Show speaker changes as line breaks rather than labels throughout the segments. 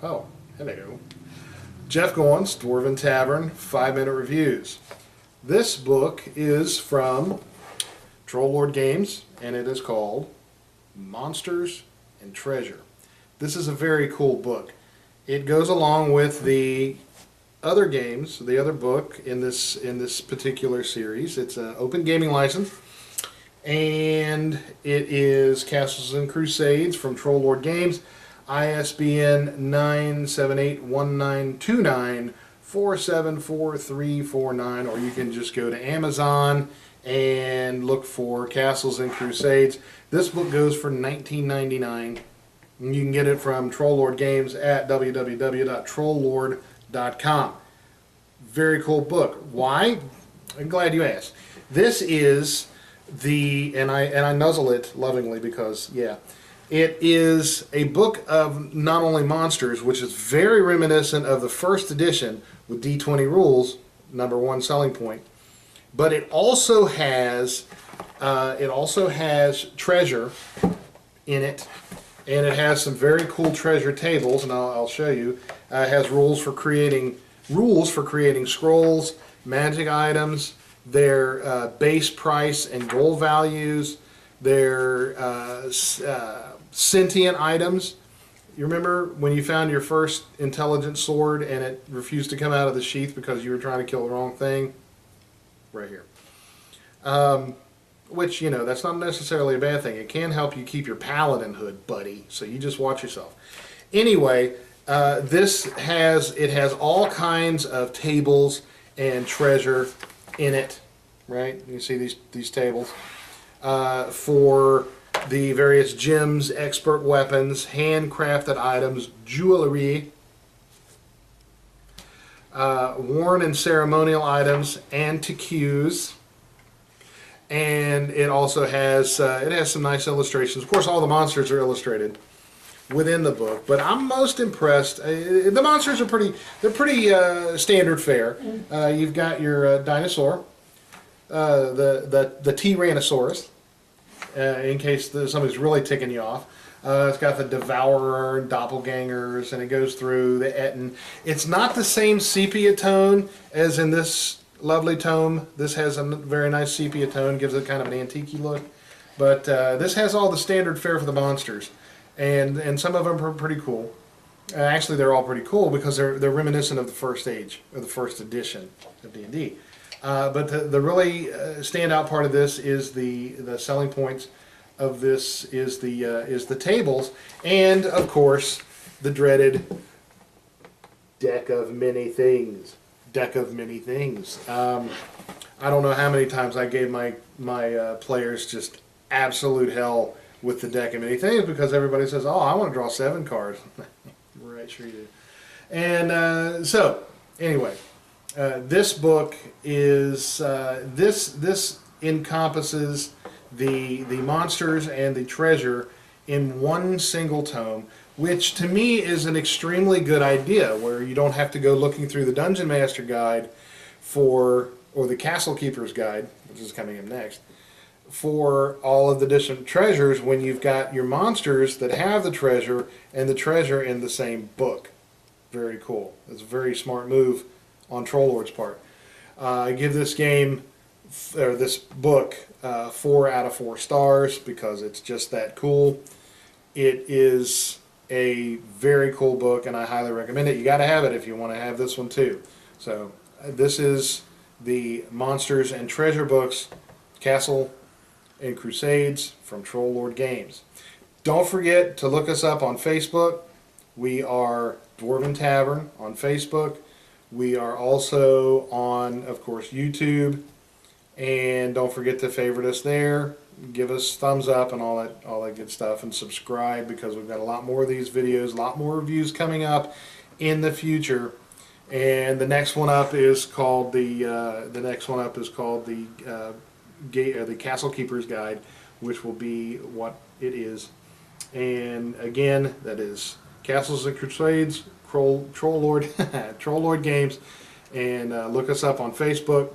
Oh, hello. Jeff Goins, Dwarven Tavern, 5-minute reviews. This book is from Troll Lord Games, and it is called Monsters and Treasure. This is a very cool book. It goes along with the other games, the other book in this particular series. It's an open gaming license, and it is Castles and Crusades from Troll Lord Games. ISBN 978-1929-474349, or you can just go to Amazon and look for Castles and Crusades. This book goes for $19.99. You can get it from Troll Lord Games at www.trolllord.com. Very cool book. Why? I'm glad you asked. This is and I nuzzle it lovingly because, yeah, it is a book of not only monsters, which is very reminiscent of the first edition with D20 rules, #1 selling point, but it also has treasure in it, and it has some very cool treasure tables, and I'll show you. It has rules for creating scrolls, magic items, their base price and goal values, their sentient items. You remember when you found your first intelligent sword and it refused to come out of the sheath because you were trying to kill the wrong thing? Right here. Which, you know, that's not necessarily a bad thing. It can help you keep your paladinhood, buddy. So you just watch yourself. Anyway, it has all kinds of tables and treasure in it, right? You see these tables for the various gems, expert weapons, handcrafted items, jewelry, worn and ceremonial items, antiques, and it also has some nice illustrations. Of course, all the monsters are illustrated within the book, but I'm most impressed. The monsters are pretty standard fare. You've got your dinosaur, the Tyrannosaurus, in case somebody's really ticking you off. It's got the Devourer and Doppelgangers, and it goes through the Etten. It's not the same sepia tone as in this lovely tome. This has a very nice sepia tone, gives it kind of an antique look. But this has all the standard fare for the monsters, and some of them are pretty cool. Actually, they're all pretty cool because they're reminiscent of the first age, or the first edition of D&D. But the really standout part of this is the selling points of this is the tables, and of course the dreaded deck of many things. I don't know how many times I gave my players just absolute hell with the deck of many things because everybody says, "Oh, I want to draw 7 cards." Right, sure you do. And so anyway. This book is this encompasses the monsters and the treasure in one single tome, which to me is an extremely good idea, where you don't have to go looking through the Dungeon Master Guide or the Castle Keeper's Guide, which is coming up next, for all of the different treasures when you've got your monsters that have the treasure and the treasure in the same book. Very cool. It's a very smart move on Troll Lord's part. I give this book 4 out of 4 stars because it's just that cool. It is a very cool book, and I highly recommend it. You got to have it if you want to have this one too. So this is the Monsters and Treasure books, Castle and Crusades from Troll Lord Games. Don't forget to look us up on Facebook. We are Dwarven Tavern on Facebook. We are also on, of course, YouTube, and don't forget to favorite us there. Give us thumbs up and all that good stuff, and subscribe because we've got a lot more of these videos, a lot more reviews coming up in the future. And the next one up is called the Castle Keeper's Guide, which will be what it is. And again, that is Castles and Crusades. Troll Lord Games, and look us up on Facebook.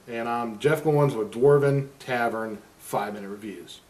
And I'm Jeff Goins with Dwarven Tavern 5-minute reviews.